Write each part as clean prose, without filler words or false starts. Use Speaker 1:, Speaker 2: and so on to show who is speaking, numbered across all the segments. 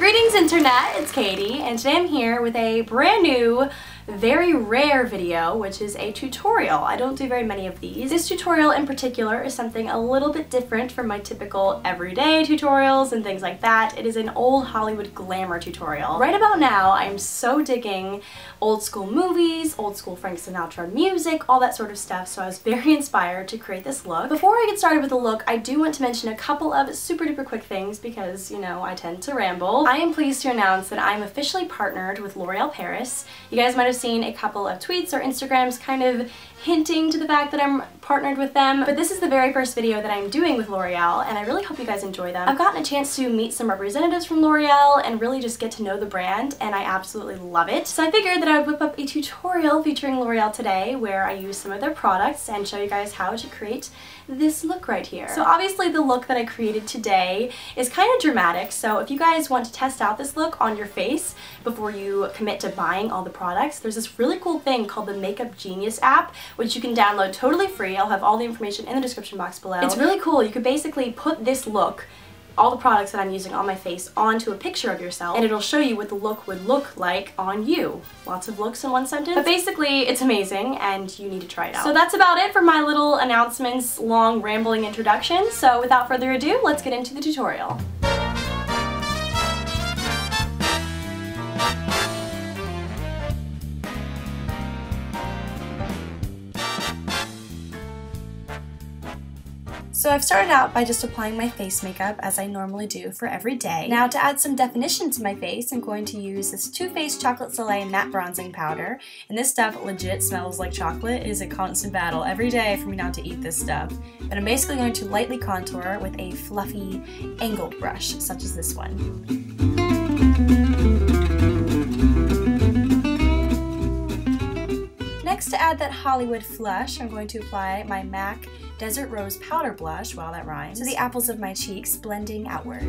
Speaker 1: Greetings internet, it's Katie, and today I'm here with a brand new, very rare video, which is a tutorial. I don't do very many of these. This tutorial in particular is something a little bit different from my typical everyday tutorials and things like that. It is an old Hollywood Glamour tutorial. Right about now, I'm so digging old school movies, old school Frank Sinatra music, all that sort of stuff, so I was very inspired to create this look. Before I get started with the look, I do want to mention a couple of super duper quick things because, you know, I tend to ramble. I am pleased to announce that I'm officially partnered with L'Oreal Paris. You guys might have seen a couple of tweets or Instagrams kind of hinting to the fact that I'm partnered with them, but this is the very first video that I'm doing with L'Oreal, and I really hope you guys enjoy them. I've gotten a chance to meet some representatives from L'Oreal and really just get to know the brand, and I absolutely love it. So I figured that I would whip up a tutorial featuring L'Oreal today where I use some of their products and show you guys how to create this look right here. So obviously the look that I created today is kind of dramatic, so if you guys want to test out this look on your face before you commit to buying all the products, there's this really cool thing called the Makeup Genius app, which you can download totally free. I'll have all the information in the description box below. It's really cool. You could basically put this look, all the products that I'm using on my face, onto a picture of yourself, and it'll show you what the look would look like on you. Lots of looks in one sentence. But basically, it's amazing, and you need to try it out. So that's about it for my little announcements, long rambling introduction. So without further ado, let's get into the tutorial. So I've started out by just applying my face makeup as I normally do for every day. Now to add some definition to my face, I'm going to use this Too Faced Chocolate Soleil Matte Bronzing Powder. And this stuff legit smells like chocolate. It is a constant battle every day for me not to eat this stuff. But I'm basically going to lightly contour with a fluffy angled brush, such as this one. Next, to add that Hollywood flush, I'm going to apply my MAC Desert Rose Powder Blush, wow that rhymes, to the apples of my cheeks, blending outward.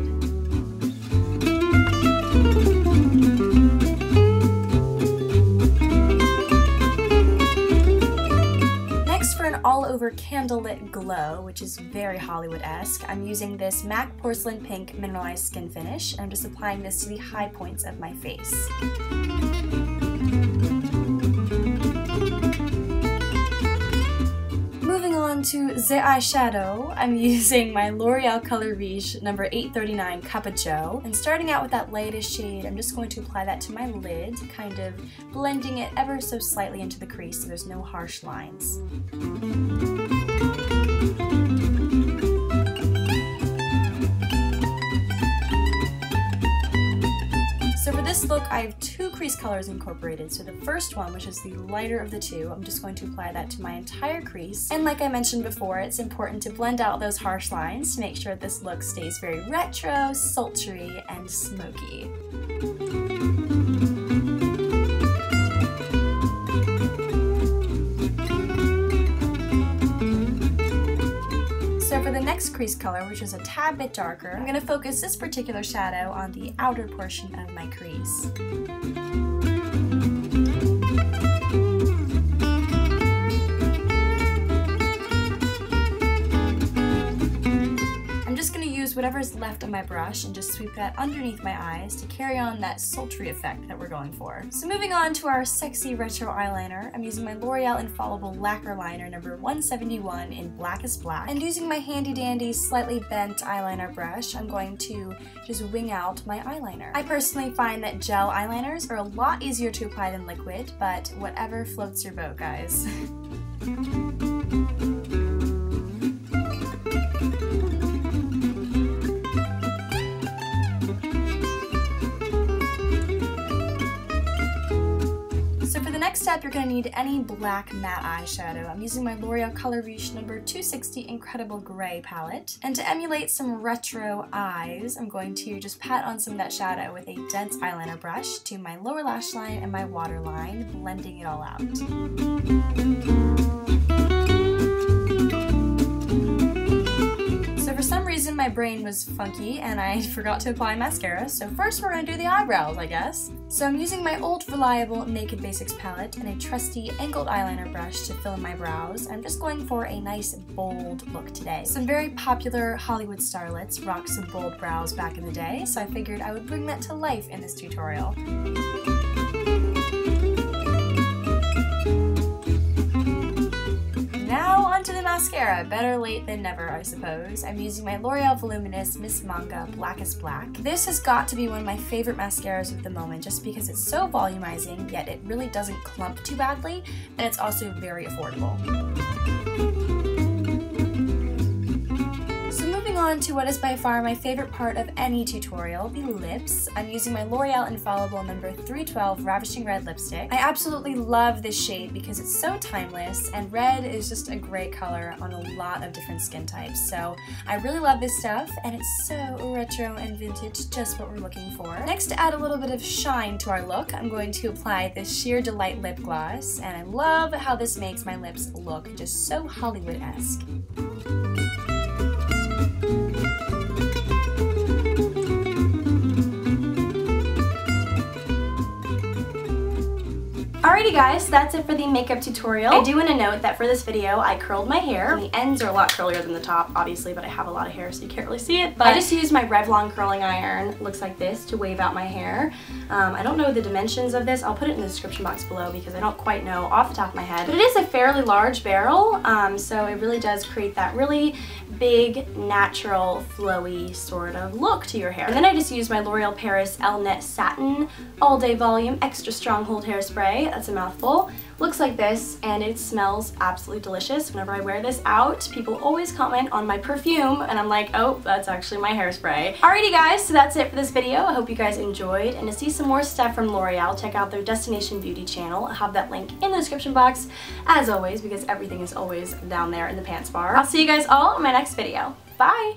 Speaker 1: Next, for an all-over candlelit glow, which is very Hollywood-esque, I'm using this MAC Porcelain Pink Mineralized Skin Finish, and I'm just applying this to the high points of my face. To the eyeshadow, I'm using my L'Oreal Color Riche number 839 Cupa, and starting out with that lightest shade, I'm just going to apply that to my lid, kind of blending it ever so slightly into the crease so there's no harsh lines. So for this look, I have two crease colors incorporated. So the first one, which is the lighter of the two, I'm just going to apply that to my entire crease. And like I mentioned before, it's important to blend out those harsh lines to make sure that this look stays very retro, sultry, and smoky. So for the next crease color, which is a tad bit darker, I'm going to focus this particular shadow on the outer portion of my crease. Whatever's left of my brush and just sweep that underneath my eyes to carry on that sultry effect that we're going for. So moving on to our sexy retro eyeliner, I'm using my L'Oreal Infallible Lacquer liner number 171 in Blackest Black, and using my handy dandy slightly bent eyeliner brush, I'm going to just wing out my eyeliner. I personally find that gel eyeliners are a lot easier to apply than liquid, but whatever floats your boat, guys. Next step, you're going to need any black matte eyeshadow. I'm using my L'Oreal Color Riche number 260 Incredible Gray palette. And to emulate some retro eyes, I'm going to just pat on some of that shadow with a dense eyeliner brush to my lower lash line and my waterline, blending it all out. So for some reason, my brain was funky and I forgot to apply mascara, so first we're gonna do the eyebrows, I guess. So I'm using my old reliable Naked Basics palette and a trusty angled eyeliner brush to fill in my brows. I'm just going for a nice bold look today. Some very popular Hollywood starlets rocked some bold brows back in the day, so I figured I would bring that to life in this tutorial. Now onto the mascara. Better late than never, I suppose. I'm using my L'Oreal Voluminous Miss Manga Blackest Black. This has got to be one of my favorite mascaras of the moment just because it's so volumizing, yet it really doesn't clump too badly, and it's also very affordable. On to what is by far my favorite part of any tutorial, the lips. I'm using my L'Oreal Infallible number 312 Ravishing Red lipstick. I absolutely love this shade because it's so timeless, and red is just a great color on a lot of different skin types. So I really love this stuff, and it's so retro and vintage, just what we're looking for. Next, to add a little bit of shine to our look, I'm going to apply this Sheer Delight lip gloss, and I love how this makes my lips look just so Hollywood-esque. Alrighty guys, so that's it for the makeup tutorial. I do want to note that for this video I curled my hair. The ends are a lot curlier than the top, obviously, but I have a lot of hair so you can't really see it. But I just used my Revlon curling iron, looks like this, to wave out my hair. I don't know the dimensions of this. I'll put it in the description box below because I don't quite know off the top of my head. But it is a fairly large barrel, so it really does create that really big, natural, flowy sort of look to your hair. And then I just used my L'Oreal Paris Elnett Satin All Day Volume Extra Strong Hold Hairspray. That's a mouthful. Looks like this, and it smells absolutely delicious. Whenever I wear this out, people always comment on my perfume, and I'm like, oh, that's actually my hairspray. Alrighty guys, so that's it for this video. I hope you guys enjoyed, and to see some more stuff from L'Oreal, check out their Destination Beauty channel. I'll have that link in the description box, as always, because everything is always down there in the pants bar. I'll see you guys all in my next video. Bye!